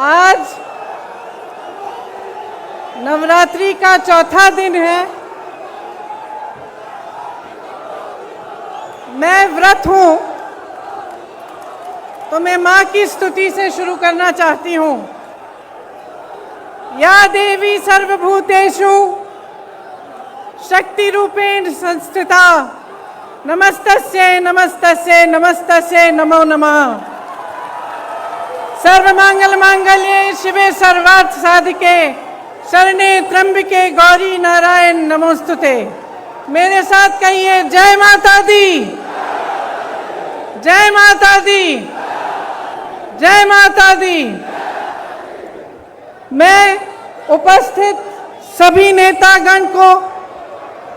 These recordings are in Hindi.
आज नवरात्रि का चौथा दिन है। मैं व्रत हूँ तो मैं माँ की स्तुति से शुरू करना चाहती हूँ। या देवी सर्वभूतेषु शक्ति रूपेण संस्थिता नमस्तस्यै नमस्तस्यै नमस्तस्यै नमो नमः। सर्वमंगल मांगल्ये शिवे सर्वार्थ साधिके शरणे त्र्यंबके गौरी नारायण नमोस्तुते। मेरे साथ कहिए जय माता दी, जय माता दी, जय माता दी। मैं उपस्थित सभी नेतागण को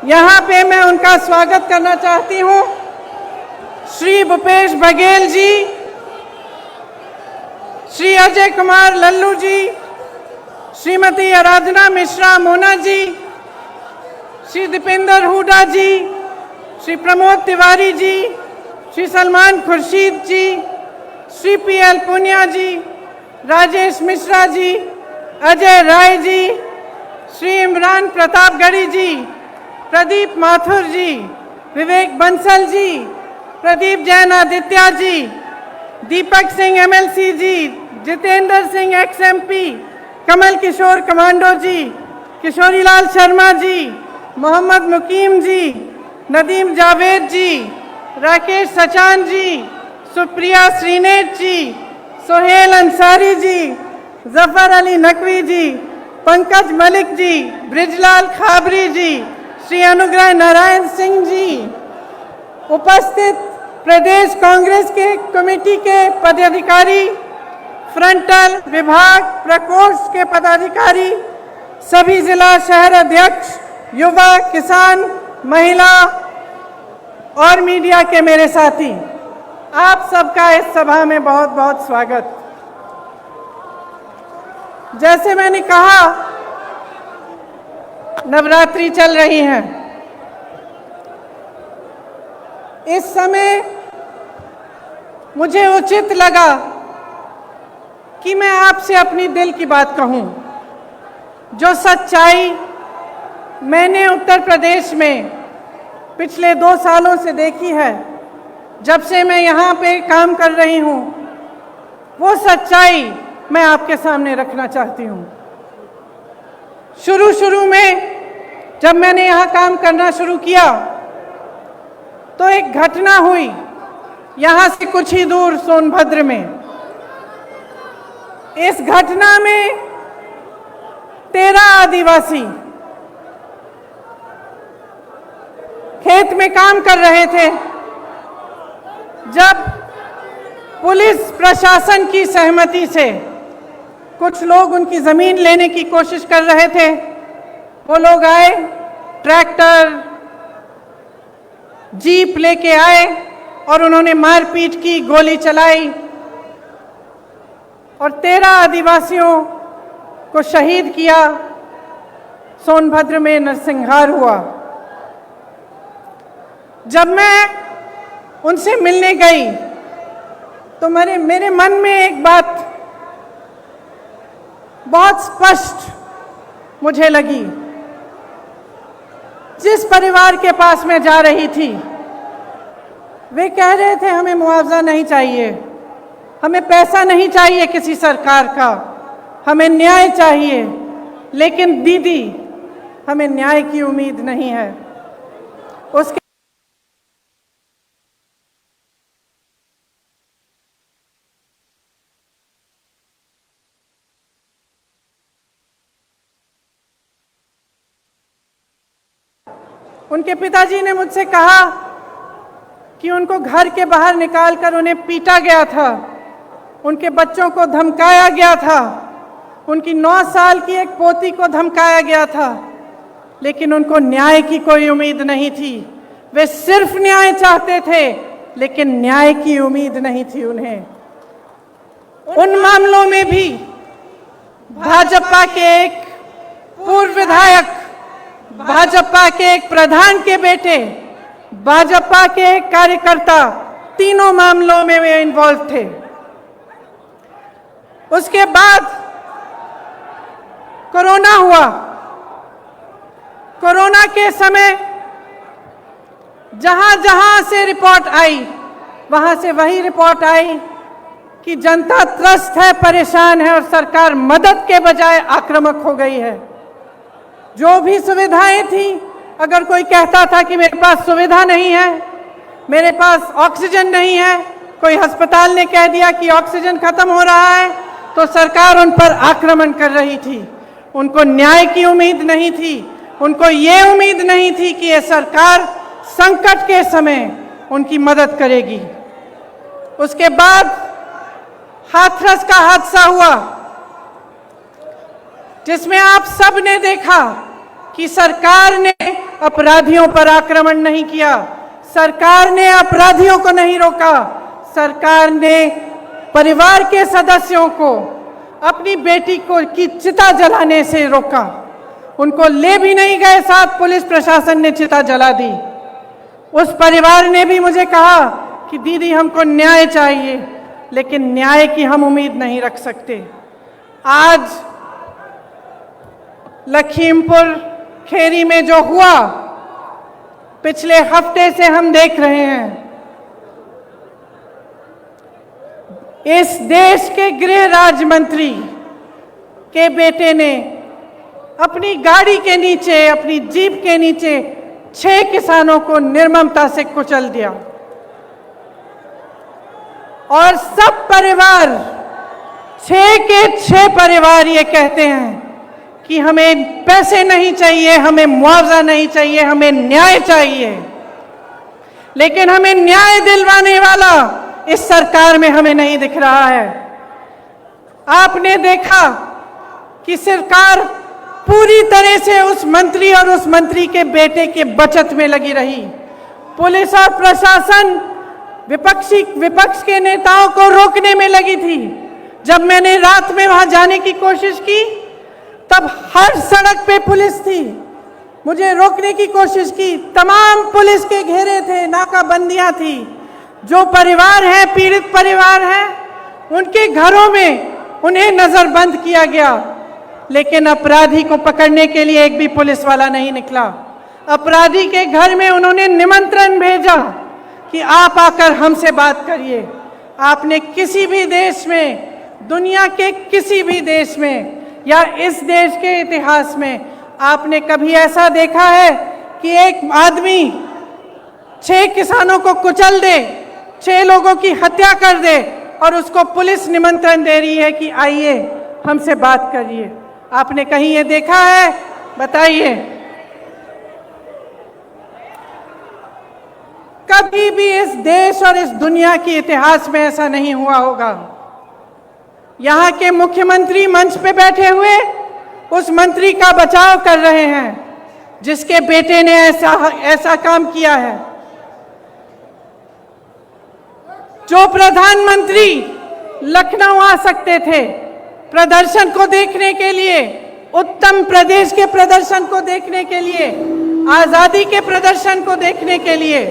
यहाँ पे मैं उनका स्वागत करना चाहती हूँ। श्री भूपेश बघेल जी, श्री अजय कुमार लल्लू जी, श्रीमती आराधना मिश्रा मोना जी, श्री दीपेंद्र हुडा जी, श्री प्रमोद तिवारी जी, श्री सलमान खुर्शीद जी, श्री पीएल पुनिया जी, राजेश मिश्रा जी, अजय राय जी, श्री इमरान प्रतापगढ़ी जी, प्रदीप माथुर जी, विवेक बंसल जी, प्रदीप जैन आदित्य जी, दीपक सिंह एमएलसी जी, जितेंद्र सिंह एक्सएमपी, कमल किशोर कमांडो जी, किशोरीलाल शर्मा जी, मोहम्मद मुकीम जी, नदीम जावेद जी, राकेश सचान जी, सुप्रिया श्रीनेत जी, सोहेल अंसारी जी, जफर अली नकवी जी, पंकज मलिक जी, ब्रिजलाल खाबरी जी, श्री अनुग्रह नारायण सिंह जी, उपस्थित प्रदेश कांग्रेस के कमेटी के पदाधिकारी, फ्रंटल विभाग प्रकोष्ठ के पदाधिकारी, सभी जिला शहर अध्यक्ष, युवा, किसान, महिला और मीडिया के मेरे साथी, आप सबका इस सभा में बहुत बहुत स्वागत। जैसे मैंने कहा, नवरात्रि चल रही है। इस समय मुझे उचित लगा कि मैं आपसे अपनी दिल की बात कहूं। जो सच्चाई मैंने उत्तर प्रदेश में पिछले 2 सालों से देखी है, जब से मैं यहाँ पे काम कर रही हूँ, वो सच्चाई मैं आपके सामने रखना चाहती हूँ। शुरू में जब मैंने यहाँ काम करना शुरू किया तो एक घटना हुई यहाँ से कुछ ही दूर सोनभद्र में। इस घटना में 13 आदिवासी खेत में काम कर रहे थे। जब पुलिस प्रशासन की सहमति से कुछ लोग उनकी जमीन लेने की कोशिश कर रहे थे, वो लोग आए, ट्रैक्टर जीप लेके आए और उन्होंने मारपीट की, गोली चलाई और 13 आदिवासियों को शहीद किया। सोनभद्र में नरसंहार हुआ। जब मैं उनसे मिलने गई तो मेरे मन में एक बात बहुत स्पष्ट मुझे लगी। जिस परिवार के पास मैं जा रही थी, वे कह रहे थे हमें मुआवजा नहीं चाहिए, हमें पैसा नहीं चाहिए किसी सरकार का, हमें न्याय चाहिए। लेकिन दीदी, हमें न्याय की उम्मीद नहीं है। उसके उनके पिताजी ने मुझसे कहा कि उनको घर के बाहर निकालकर उन्हें पीटा गया था, उनके बच्चों को धमकाया गया था, उनकी 9 साल की एक पोती को धमकाया गया था, लेकिन उनको न्याय की कोई उम्मीद नहीं थी। वे सिर्फ न्याय चाहते थे, लेकिन न्याय की उम्मीद नहीं थी उन्हें। उन मामलों में भी भाजपा के एक पूर्व विधायक, भाजपा के एक प्रधान के बेटे, भाजपा के एक कार्यकर्ता, तीनों मामलों में वे इन्वॉल्व थे। उसके बाद कोरोना हुआ। कोरोना के समय जहां जहां से रिपोर्ट आई, वहां से वही रिपोर्ट आई कि जनता त्रस्त है, परेशान है और सरकार मदद के बजाय आक्रामक हो गई है। जो भी सुविधाएं थी, अगर कोई कहता था कि मेरे पास सुविधा नहीं है, मेरे पास ऑक्सीजन नहीं है, कोई अस्पताल ने कह दिया कि ऑक्सीजन खत्म हो रहा है, तो सरकार उन पर आक्रमण कर रही थी। उनको न्याय की उम्मीद नहीं थी, उनको ये उम्मीद नहीं थी कि ये सरकार संकट के समय उनकी मदद करेगी। उसके बाद हाथरस का हादसा हुआ, जिसमें आप सब ने देखा कि सरकार ने अपराधियों पर आक्रमण नहीं किया, सरकार ने अपराधियों को नहीं रोका, सरकार ने परिवार के सदस्यों को अपनी बेटी को की चिता जलाने से रोका। उनको ले भी नहीं गए साथ, पुलिस प्रशासन ने चिता जला दी। उस परिवार ने भी मुझे कहा कि दीदी हमको न्याय चाहिए, लेकिन न्याय की हम उम्मीद नहीं रख सकते। आज लखीमपुर खेरी में जो हुआ, पिछले हफ्ते से हम देख रहे हैं। इस देश के गृह राज्य मंत्री के बेटे ने अपनी गाड़ी के नीचे, अपनी जीप के नीचे 6 किसानों को निर्ममता से कुचल दिया और सब परिवार, 6 के 6 परिवार ये कहते हैं कि हमें पैसे नहीं चाहिए, हमें मुआवजा नहीं चाहिए, हमें न्याय चाहिए। लेकिन हमें न्याय दिलवाने वाला इस सरकार में हमें नहीं दिख रहा है। आपने देखा कि सरकार पूरी तरह से उस मंत्री और उस मंत्री के बेटे के बचत में लगी रही। पुलिस और प्रशासन विपक्ष के नेताओं को रोकने में लगी थी। जब मैंने रात में वहां जाने की कोशिश की, तब हर सड़क पे पुलिस थी, मुझे रोकने की कोशिश की। तमाम पुलिस के घेरे थे, नाकाबंदियां थी। जो परिवार है, पीड़ित परिवार है, उनके घरों में उन्हें नजरबंद किया गया, लेकिन अपराधी को पकड़ने के लिए एक भी पुलिस वाला नहीं निकला। अपराधी के घर में उन्होंने निमंत्रण भेजा कि आप आकर हमसे बात करिए। आपने किसी भी देश में, दुनिया के किसी भी देश में या इस देश के इतिहास में आपने कभी ऐसा देखा है कि एक आदमी 6 किसानों को कुचल दे, 6 लोगों की हत्या कर दे और उसको पुलिस निमंत्रण दे रही है कि आइए हमसे बात करिए? आपने कहीं ये देखा है? बताइए। कभी भी इस देश और इस दुनिया के इतिहास में ऐसा नहीं हुआ होगा। यहाँ के मुख्यमंत्री मंच पे बैठे हुए उस मंत्री का बचाव कर रहे हैं जिसके बेटे ने ऐसा काम किया है। जो प्रधानमंत्री लखनऊ आ सकते थे प्रदर्शन को देखने के लिए, उत्तर प्रदेश के प्रदर्शन को देखने के लिए, आजादी के प्रदर्शन को देखने के लिए,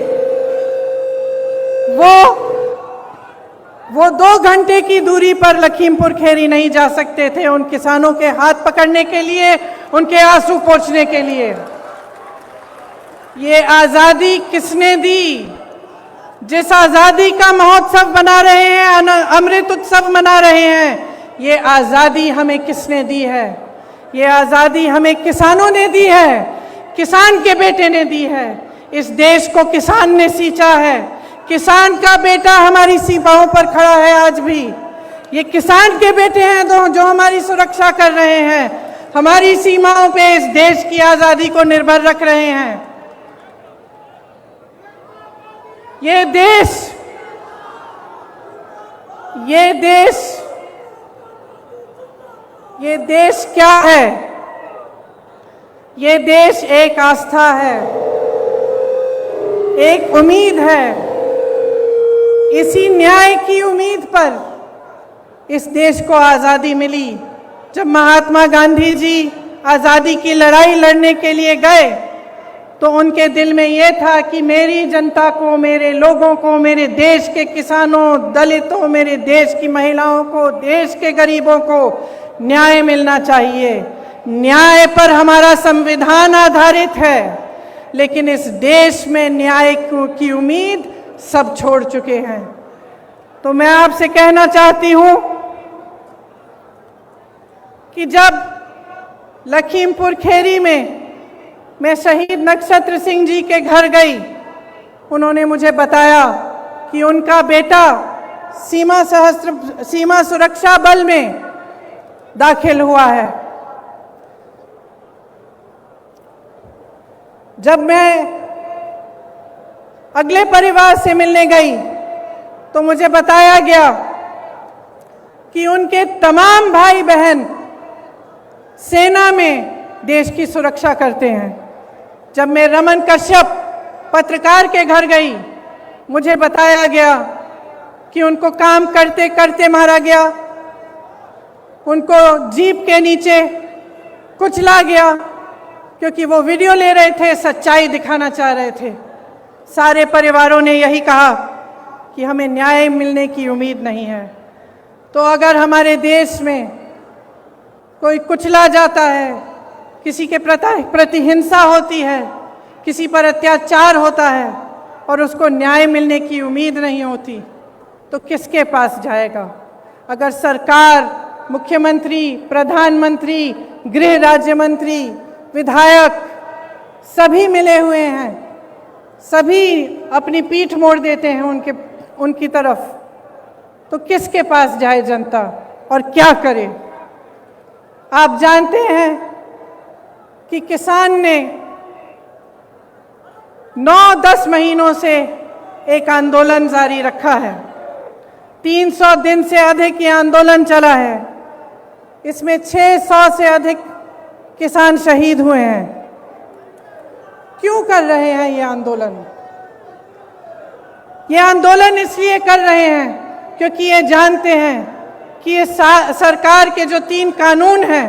वो 2 घंटे की दूरी पर लखीमपुर खेरी नहीं जा सकते थे उन किसानों के हाथ पकड़ने के लिए, उनके आंसू पोंछने के लिए। ये आजादी किसने दी? जिस आजादी का महोत्सव मना रहे हैं, अमृत उत्सव मना रहे हैं, ये आजादी हमें किसने दी है? ये आजादी हमें किसानों ने दी है, किसान के बेटे ने दी है। इस देश को किसान ने सींचा है। किसान का बेटा हमारी सीमाओं पर खड़ा है आज भी। ये किसान के बेटे हैं जो हमारी सुरक्षा कर रहे हैं, हमारी सीमाओं पे इस देश की आजादी को निर्भर रख रहे हैं। ये देश क्या है? ये देश एक आस्था है, एक उम्मीद है। इसी न्याय की उम्मीद पर इस देश को आज़ादी मिली। जब महात्मा गांधी जी आज़ादी की लड़ाई लड़ने के लिए गए तो उनके दिल में ये था कि मेरी जनता को, मेरे लोगों को, मेरे देश के किसानों, दलितों, मेरे देश की महिलाओं को, देश के गरीबों को न्याय मिलना चाहिए। न्याय पर हमारा संविधान आधारित है, लेकिन इस देश में न्याय की उम्मीद सब छोड़ चुके हैं। तो मैं आपसे कहना चाहती हूं कि जब लखीमपुर खेरी में मैं शहीद नक्षत्र सिंह जी के घर गई, उन्होंने मुझे बताया कि उनका बेटा सीमा सुरक्षा बल में दाखिल हुआ है। जब मैं अगले परिवार से मिलने गई तो मुझे बताया गया कि उनके तमाम भाई बहन सेना में देश की सुरक्षा करते हैं। जब मैं रमन कश्यप पत्रकार के घर गई, मुझे बताया गया कि उनको काम करते करते मारा गया, उनको जीप के नीचे कुचला गया क्योंकि वो वीडियो ले रहे थे, सच्चाई दिखाना चाह रहे थे। सारे परिवारों ने यही कहा कि हमें न्याय मिलने की उम्मीद नहीं है। तो अगर हमारे देश में कोई कुचला जाता है, किसी के प्रति हिंसा होती है, किसी पर अत्याचार होता है और उसको न्याय मिलने की उम्मीद नहीं होती, तो किसके पास जाएगा? अगर सरकार, मुख्यमंत्री, प्रधानमंत्री, गृह राज्य मंत्री, विधायक सभी मिले हुए हैं, सभी अपनी पीठ मोड़ देते हैं उनकी तरफ, तो किसके पास जाए जनता और क्या करे? आप जानते हैं कि किसान ने 9-10 महीनों से एक आंदोलन जारी रखा है। 300 दिन से अधिक ये आंदोलन चला है। इसमें 600 से अधिक किसान शहीद हुए हैं। क्यों कर रहे हैं ये आंदोलन? ये आंदोलन इसलिए कर रहे हैं क्योंकि ये जानते हैं कि ये सरकार के जो 3 कानून हैं,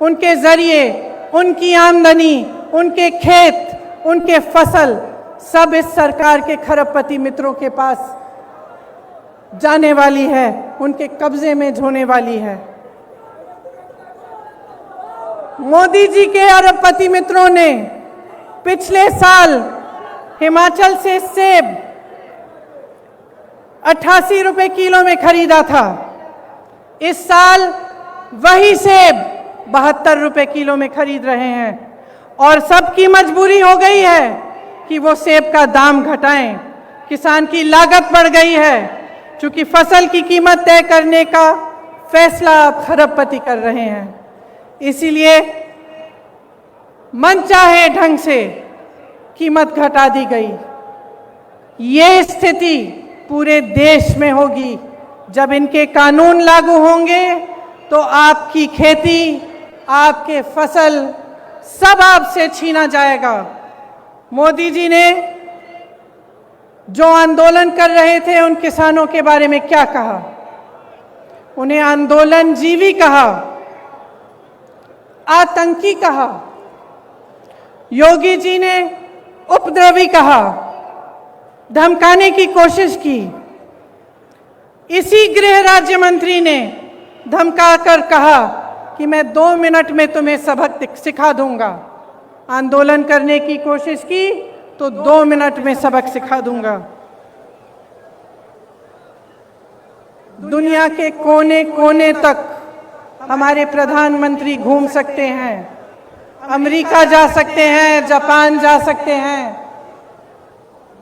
उनके जरिए उनकी आमदनी, उनके खेत, उनके फसल सब इस सरकार के खरबपति मित्रों के पास जाने वाली है, उनके कब्जे में होने वाली है। मोदी जी के अरबपति मित्रों ने पिछले साल हिमाचल से सेब 88 रुपए किलो में खरीदा था। इस साल वही सेब 72 रुपए किलो में खरीद रहे हैं और सबकी मजबूरी हो गई है कि वो सेब का दाम घटाएं। किसान की लागत बढ़ गई है, क्योंकि फसल की कीमत तय करने का फैसला अब खरबपति कर रहे हैं। इसीलिए मनचाहे ढंग से कीमत घटा दी गई। ये स्थिति पूरे देश में होगी। जब इनके कानून लागू होंगे तो आपकी खेती, आपके फसल सब आपसे छीना जाएगा। मोदी जी ने जो आंदोलन कर रहे थे उन किसानों के बारे में क्या कहा? उन्हें आंदोलनजीवी कहा, आतंकी कहा। योगी जी ने उपद्रवी कहा, धमकाने की कोशिश की। इसी गृह राज्य मंत्री ने धमकाकर कहा कि मैं 2 मिनट में तुम्हें सबक सिखा दूंगा। आंदोलन करने की कोशिश की तो 2 मिनट में सबक सिखा दूंगा। दुनिया के कोने कोने तक हमारे प्रधानमंत्री घूम सकते हैं, अमेरिका जा सकते हैं, जापान जा सकते हैं,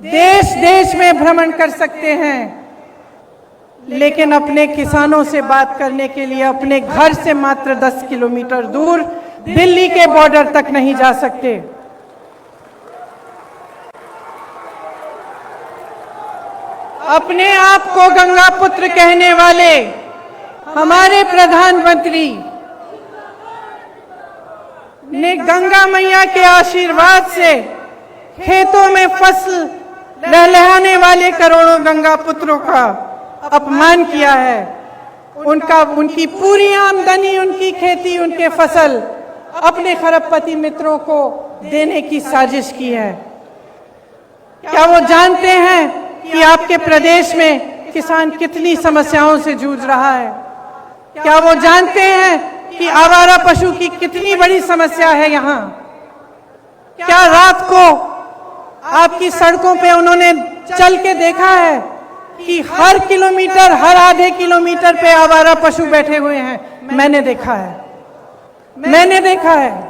देश देश में भ्रमण कर सकते हैं, लेकिन अपने किसानों से बात करने के लिए अपने घर से मात्र 10 किलोमीटर दूर दिल्ली के बॉर्डर तक नहीं जा सकते। अपने आप को गंगा पुत्र कहने वाले हमारे प्रधानमंत्री ने गंगा मैया के आशीर्वाद से खेतों में फसल लहलहाने वाले करोड़ों गंगा पुत्रों का अपमान किया है। उनकी पूरी आमदनी, उनकी खेती, उनके फसल अपने खरबपति मित्रों को देने की साजिश की है। क्या वो जानते हैं कि आपके प्रदेश में किसान कितनी समस्याओं से जूझ रहा है? क्या वो जानते हैं कि आवारा पशु की कितनी बड़ी समस्या है यहाँ? क्या रात को आपकी सड़कों पे उन्होंने चल के देखा है कि हर किलोमीटर, हर आधे किलोमीटर पे आवारा पशु बैठे हुए हैं? मैंने देखा है, मैंने देखा है।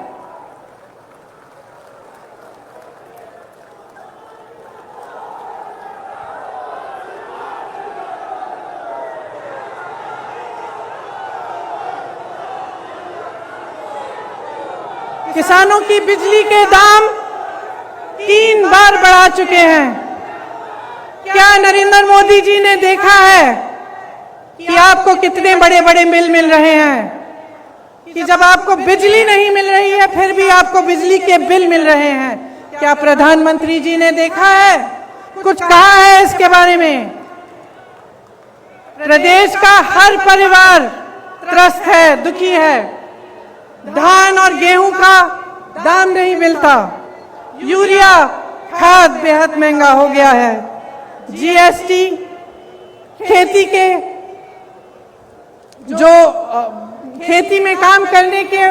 किसानों की बिजली के दाम 3 बार बढ़ा चुके हैं। क्या नरेंद्र मोदी जी ने देखा है कि आपको कितने बड़े बड़े बिल मिल रहे हैं? कि जब आपको बिजली नहीं मिल रही है फिर भी आपको बिजली के बिल मिल रहे हैं। क्या प्रधानमंत्री जी ने देखा है, कुछ कहा है इसके बारे में? प्रदेश का हर परिवार त्रस्त है, दुखी है। धान और गेहूं का दाम नहीं मिलता, यूरिया खाद बेहद महंगा हो गया है, जीएसटी, खेती के जो खेती में काम करने के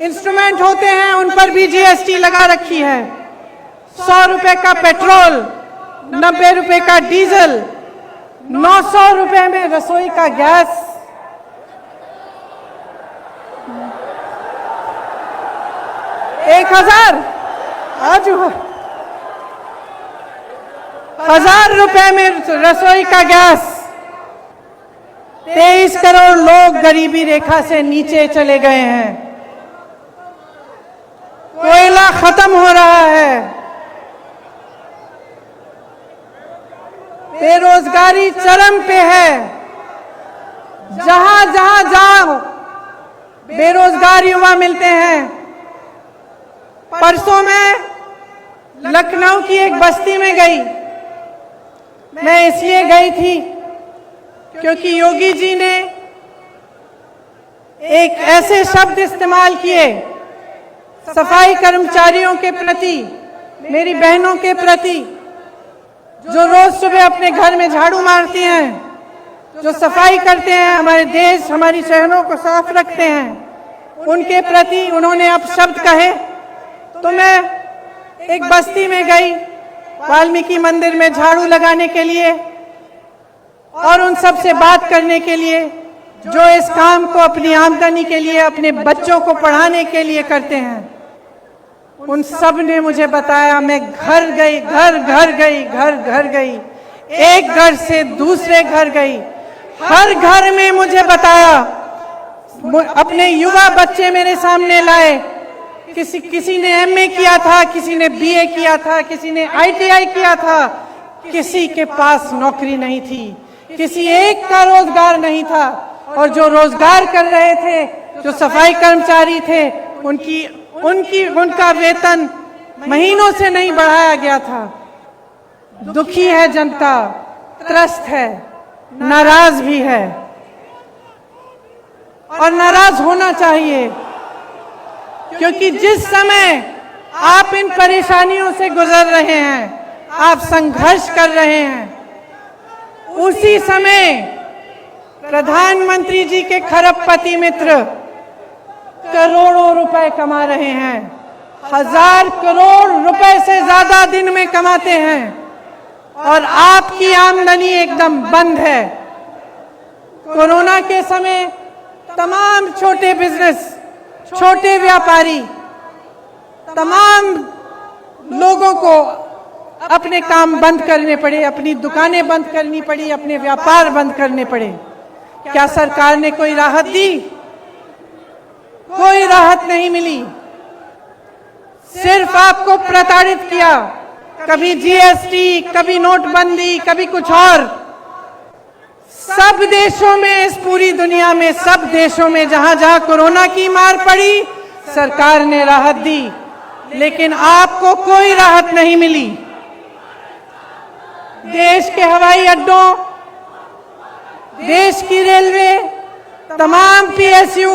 इंस्ट्रूमेंट होते हैं उन पर भी जीएसटी लगा रखी है। 100 रुपए का पेट्रोल, 90 रुपए का डीजल, 900 रुपए में रसोई का गैस, 1000 आज 1000 रुपए में रसोई का गैस। 23 करोड़ लोग गरीबी रेखा से नीचे चले गए हैं। कोयला खत्म हो रहा है। बेरोजगारी चरम पे है। जहां जहां जाओ बेरोजगार युवा मिलते हैं। परसों मैं लखनऊ की एक बस्ती में गई। मैं इसलिए गई थी क्योंकि योगी जी ने एक ऐसे शब्द इस्तेमाल किए सफाई कर्मचारियों के प्रति, मेरी बहनों के प्रति, जो रोज सुबह अपने घर में झाड़ू मारती हैं, जो सफाई करते हैं, हमारे देश, हमारी शहरों को साफ रखते हैं, उनके प्रति उन्होंने अब शब्द कहे। तो मैं एक बस्ती में गई वाल्मीकि मंदिर में झाड़ू लगाने के लिए और उन सब से बात करने के लिए जो इस काम को अपनी आमदनी के लिए, अपने बच्चों को पढ़ाने के लिए करते हैं। उन सब ने मुझे बताया, मैं घर गई, घर गई, एक घर से दूसरे घर गई, हर घर में मुझे बताया। अपने युवा बच्चे मेरे सामने लाए। किसी ने एमए किया था, किसी ने बीए किया था, किसी ने आईटीआई किया था, किसी के पास नौकरी नहीं थी, किसी एक का रोजगार नहीं था। और जो रोजगार कर रहे थे, जो सफाई कर्मचारी थे, उनका वेतन महीनों से नहीं बढ़ाया गया था। दुखी है जनता, त्रस्त है, नाराज भी है और नाराज होना चाहिए, क्योंकि जिस समय आप इन परेशानियों से गुजर रहे हैं, आप संघर्ष कर रहे हैं, उसी समय प्रधानमंत्री जी के खरबपति मित्र करोड़ों रुपए कमा रहे हैं। 1000 करोड़ रुपए से ज्यादा दिन में कमाते हैं और आपकी आमदनी एकदम बंद है। कोरोना के समय तमाम छोटे बिजनेस, छोटे व्यापारी, तमाम लोगों को अपने काम बंद करने पड़े, अपनी दुकानें बंद करनी पड़ी, अपने व्यापार बंद करने पड़े। क्या सरकार ने कोई राहत दी? कोई राहत नहीं मिली। सिर्फ आपको प्रताड़ित किया। कभी जीएसटी, कभी नोटबंदी, कभी कुछ और। सब देशों में, इस पूरी दुनिया में, सब देशों में जहां जहां कोरोना की मार पड़ी, सरकार ने राहत दी, लेकिन आपको कोई राहत नहीं मिली। देश के हवाई अड्डों, देश की रेलवे, तमाम पीएसयू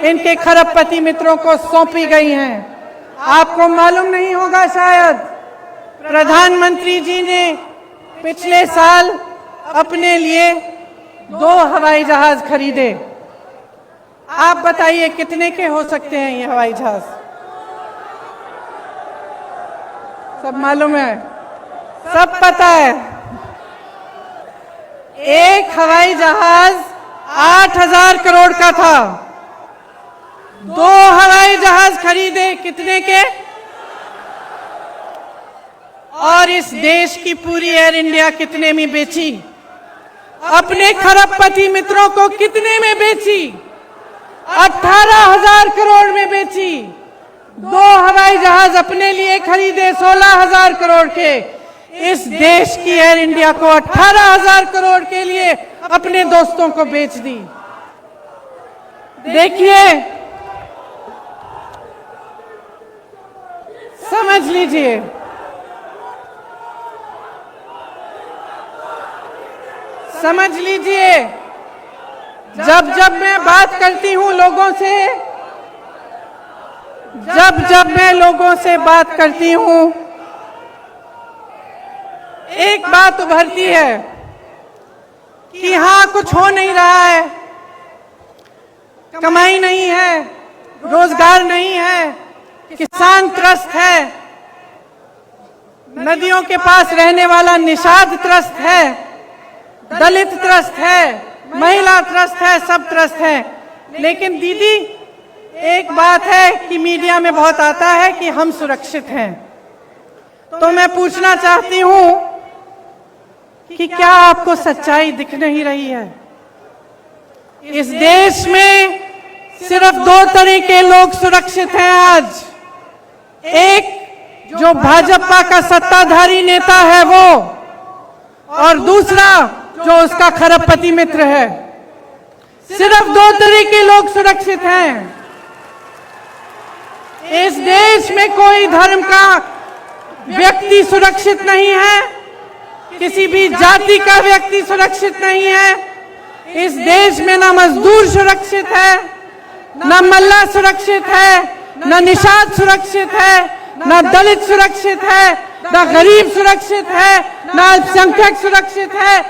इनके खरबपति मित्रों को सौंपी गई हैं। आपको मालूम नहीं होगा शायद, प्रधानमंत्री जी ने पिछले साल अपने लिए 2 हवाई जहाज खरीदे। आप बताइए कितने के हो सकते हैं ये हवाई जहाज? सब मालूम है, सब पता है। एक हवाई जहाज 8,000 करोड़ का था। 2 हवाई जहाज खरीदे कितने के? और इस देश की पूरी एयर इंडिया कितने में बेची? अपने खरबपति मित्रों को कितने में बेची? 18,000 करोड़ में बेची। 2 हवाई जहाज अपने लिए खरीदे 16,000 करोड़ के। इस देश की एयर इंडिया को 18,000 करोड़ के लिए अपने दोस्तों को बेच दी। देखिए, समझ लीजिए, समझ लीजिए, जब जब मैं बात करती हूं लोगों से, जब मैं लोगों से बात करती हूं, एक बात उभरती है कि हाँ, कुछ हो नहीं रहा है, कमाई नहीं है, रोजगार नहीं है, किसान त्रस्त है, नदियों के पास रहने वाला निषाद त्रस्त है, दलित त्रस्त है, महिला त्रस्त है, सब त्रस्त है। लेकिन दीदी, एक बात है कि मीडिया में बहुत आता है कि हम सुरक्षित हैं। तो मैं पूछना चाहती हूं कि क्या आपको सच्चाई दिख नहीं रही है? इस देश में सिर्फ 2 तरह के लोग सुरक्षित हैं आज। एक, जो भाजपा का सत्ताधारी नेता है वो, और दूसरा जो उसका खरबपति मित्र है। सिर्फ 2 तरह के लोग सुरक्षित हैं। इस देश में कोई धर्म का व्यक्ति सुरक्षित नहीं है, किसी भी जाति का व्यक्ति सुरक्षित नहीं है। इस देश में ना मजदूर सुरक्षित है, ना मल्ला सुरक्षित है, ना निषाद सुरक्षित है, ना दलित सुरक्षित है, ना गरीब सुरक्षित है, ना अल्पसंख्यक सुरक्षित है,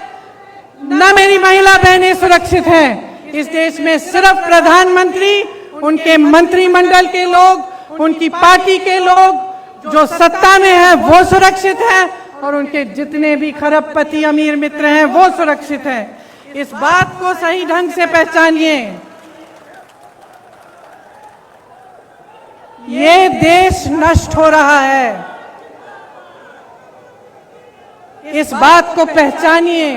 ना मेरी महिला बहनें सुरक्षित हैं। इस देश में सिर्फ प्रधानमंत्री, उनके मंत्रिमंडल के लोग, उनकी पार्टी के लोग जो सत्ता में हैं वो सुरक्षित हैं, और उनके जितने भी खरबपति अमीर मित्र हैं वो सुरक्षित हैं। इस बात को सही ढंग से पहचानिए। ये देश नष्ट हो रहा है, इस बात को पहचानिए।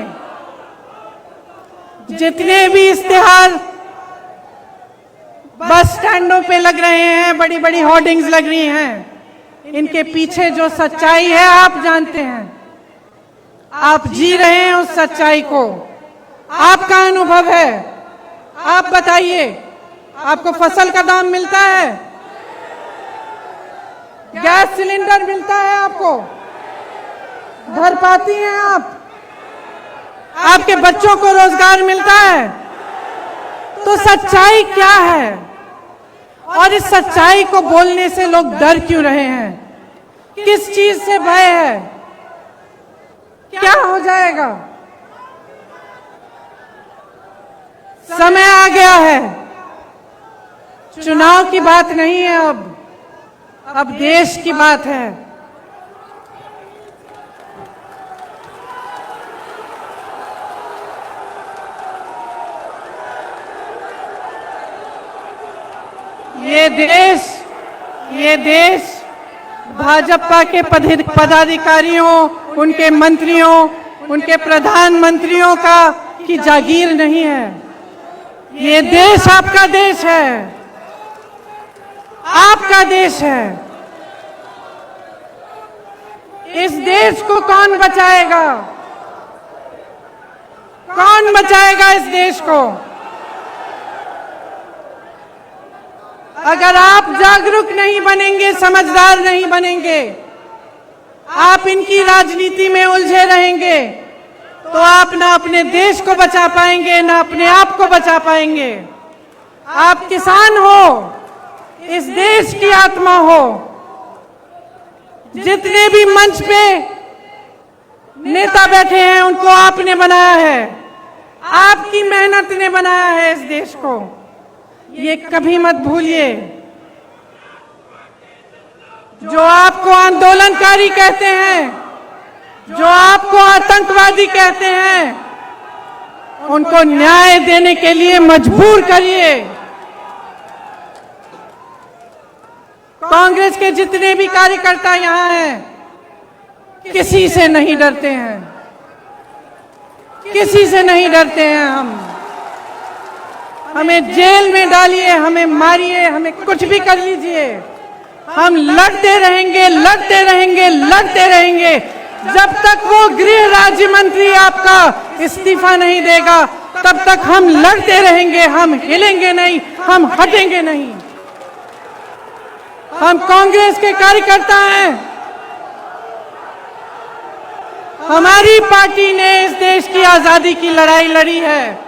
जितने भी इश्तिहार बस स्टैंडों पे लग रहे हैं, बड़ी बड़ी होर्डिंग्स लग रही हैं, इनके पीछे जो सच्चाई है आप जानते हैं। आप जी रहे हैं उस सच्चाई को, आपका अनुभव है। आप बताइए, आपको फसल का दाम मिलता है? गैस सिलेंडर मिलता है आपको? भर पाती हैं आप? आपके बच्चों को रोजगार मिलता है? तो सच्चाई क्या है? और इस सच्चाई को बोलने से लोग डर क्यों रहे हैं? किस चीज से भय है? क्या हो जाएगा? समय आ गया है, चुनाव की बात नहीं है, अब देश की बात है। ये देश भाजपा के पदाधिकारियों, उनके मंत्रियों, उनके प्रधानमंत्रियों की जागीर नहीं है। ये देश आपका देश है, आपका देश है। इस देश को कौन बचाएगा? कौन बचाएगा इस देश को? अगर आप जागरूक नहीं बनेंगे, समझदार नहीं बनेंगे, आप इनकी राजनीति में उलझे रहेंगे, तो आप ना अपने देश को बचा पाएंगे, ना अपने आप को बचा पाएंगे। आप किसान हो, इस देश की आत्मा हो, जितने भी मंच पे नेता बैठे हैं उनको आपने बनाया है, आपकी मेहनत ने बनाया है इस देश को, ये कभी मत भूलिए। जो आपको आंदोलनकारी कहते हैं, जो आपको आतंकवादी कहते हैं, उनको न्याय देने के लिए मजबूर करिए। कांग्रेस के जितने भी कार्यकर्ता यहाँ हैं, किसी से नहीं डरते हैं, किसी से नहीं डरते हैं हम। हमें जेल में डालिए, हमें मारिए, हमें कुछ भी कर लीजिए, हम लड़ते रहेंगे, लड़ते रहेंगे, लड़ते रहेंगे जब तक वो गृह राज्य मंत्री आपका इस्तीफा नहीं देगा, तब तक हम लड़ते रहेंगे, हम हिलेंगे नहीं, हम हटेंगे नहीं। हम कांग्रेस के कार्यकर्ता हैं, हमारी पार्टी ने इस देश की आजादी की लड़ाई लड़ी है,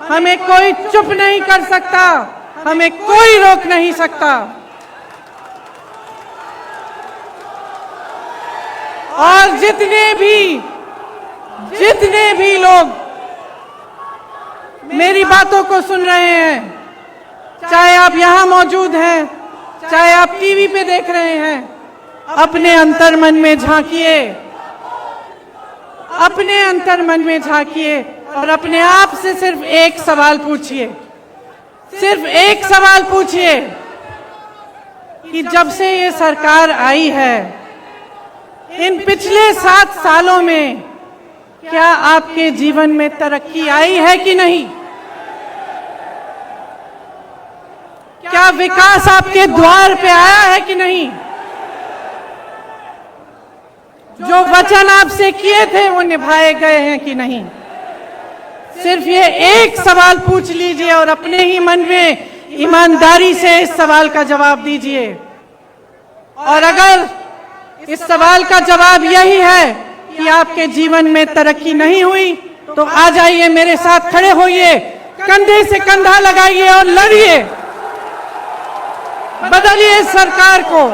हमें कोई चुप नहीं कर सकता, हमें कोई रोक नहीं सकता। और जितने भी लोग मेरी बातों को सुन रहे हैं, चाहे आप यहां मौजूद हैं, चाहे आप टीवी पे देख रहे हैं, अपने अंतर्मन में झांकिए, अपने अंतर्मन में झांकिए और अपने आप से सिर्फ एक सवाल पूछिए, सिर्फ एक सवाल पूछिए कि जब से ये सरकार आई है, इन पिछले 7 सालों में क्या आपके जीवन में तरक्की आई है कि नहीं? क्या विकास आपके द्वार पे आया है कि नहीं? जो वचन आपसे किए थे वो निभाए गए हैं कि नहीं? सिर्फ ये एक सवाल पूछ लीजिए और अपने ही मन में ईमानदारी से इस सवाल का जवाब दीजिए। और अगर इस सवाल का जवाब यही है कि आपके जीवन में तरक्की नहीं हुई, तो आ जाइए, मेरे साथ खड़े होइए, कंधे से कंधा लगाइए और लड़िए। बदलिए सरकार को,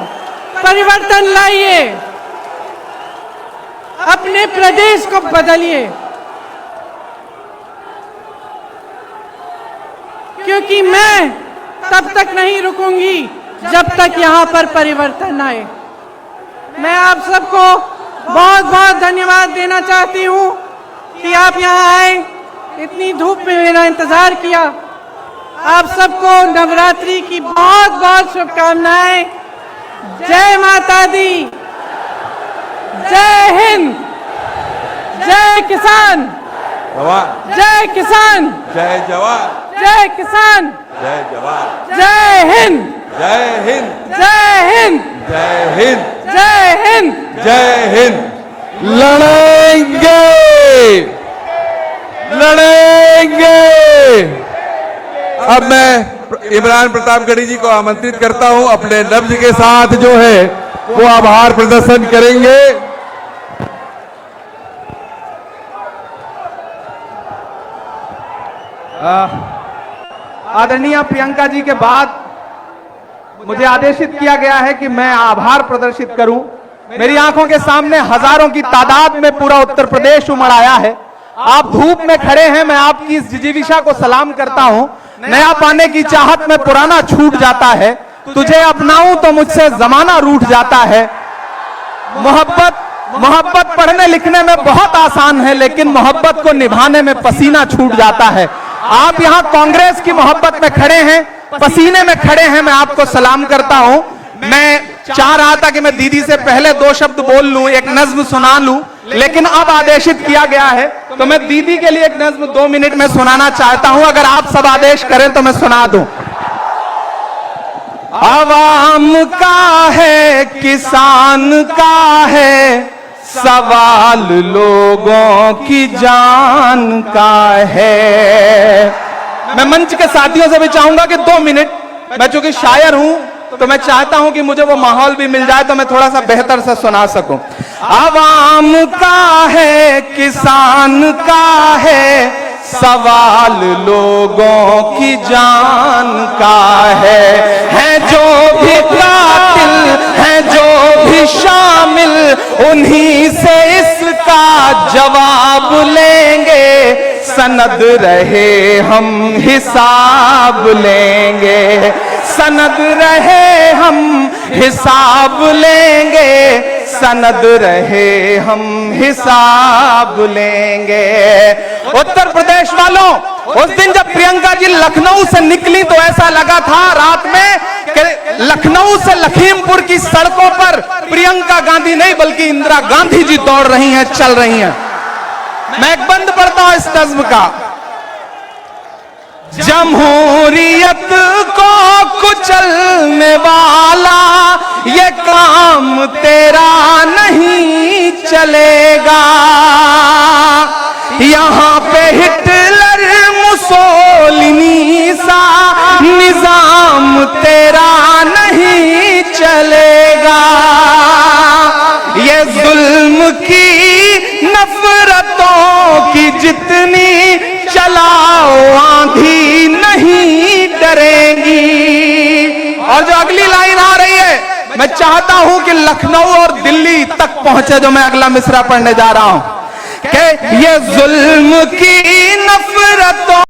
परिवर्तन लाइए, अपने प्रदेश को बदलिए, क्योंकि मैं तब तक नहीं रुकूंगी जब तक यहां पर परिवर्तन आए। मैं आप सबको बहुत बहुत धन्यवाद देना चाहती हूं कि आप यहां आए, इतनी धूप में मेरा इंतजार किया। आप सबको नवरात्रि की बहुत बहुत शुभकामनाएं। जय माता दी, जय हिंद, जय किसान, जय किसान, जय जवान, जय किसान, जय जवान, जय हिंद, जय हिंद, जय हिंद, जय हिंद, जय हिंद, जय हिंद। लड़ेंगे, लड़ेंगे। अब मैं इमरान प्रतापगढ़ी जी को आमंत्रित करता हूं, अपने लफ्ज के साथ जो है वो आभार प्रदर्शन करेंगे। आदरणीय प्रियंका जी के बाद मुझे आदेशित किया गया है कि मैं आभार प्रदर्शित करूं। मेरी आंखों के सामने हजारों की तादाद में पूरा उत्तर प्रदेश उमड़ आया है। आप धूप में खड़े हैं, मैं आपकी इस जिजीविषा को सलाम करता हूं। नया पाने की चाहत में पुराना छूट जाता है, तुझे अपनाऊं तो मुझसे जमाना रूठ जाता है। मोहब्बत पढ़ने लिखने में बहुत आसान है, लेकिन मोहब्बत को निभाने में पसीना छूट जाता है। आप यहां कांग्रेस की मोहब्बत में खड़े हैं, पसीने में खड़े हैं, मैं आपको सलाम करता हूं। मैं चाह रहा था कि मैं दीदी से पहले 2 शब्द बोल लूं, एक नज्म सुना लूं, लेकिन अब आदेशित किया गया है तो मैं दीदी के लिए एक नज्म 2 मिनट में सुनाना चाहता हूं। अगर आप सब आदेश करें तो मैं सुना दूं। आवाम का है, किसान का है, सवाल लोगों की जान का है। मैं मंच के साथियों से भी चाहूंगा कि 2 मिनट, मैं चूंकि शायर हूं तो मैं चाहता हूं कि मुझे वो माहौल भी मिल जाए तो मैं थोड़ा सा बेहतर से सुना सकूं। आवाम का है, किसान का है, सवाल लोगों की जान का है जो भी कातिल, है जो भी शामिल, उन्हीं से इसका जवाब लेंगे। सनद रहे हम हिसाब लेंगे, सनद रहे हम हिसाब लेंगे, सनद रहे हम हिसाब लेंगे। उत्तर प्रदेश वालों, उस दिन जब प्रियंका जी लखनऊ से निकली तो ऐसा लगा था रात में कि लखनऊ से लखीमपुर की सड़कों पर प्रियंका गांधी नहीं बल्कि इंदिरा गांधी जी दौड़ रही हैं, चल रही हैं। मैं एक बंद पढ़ता हूं इस नज्म का। जमहूरियत को कुचलने वाला ये काम तेरा नहीं चलेगा। यहां पे हिटलर मुसोलिनी सा निजाम तेरा नहीं चलेगा। ये जुल्म की नफरतों की जितनी चलाओ आंधी नहीं डरेगी। और जो अगली लाइन आ रही है, मैं चाहता हूं कि लखनऊ और दिल्ली तक पहुंचे, जो मैं अगला मिसरा पढ़ने जा रहा हूं कि ये जुल्म की नफरतों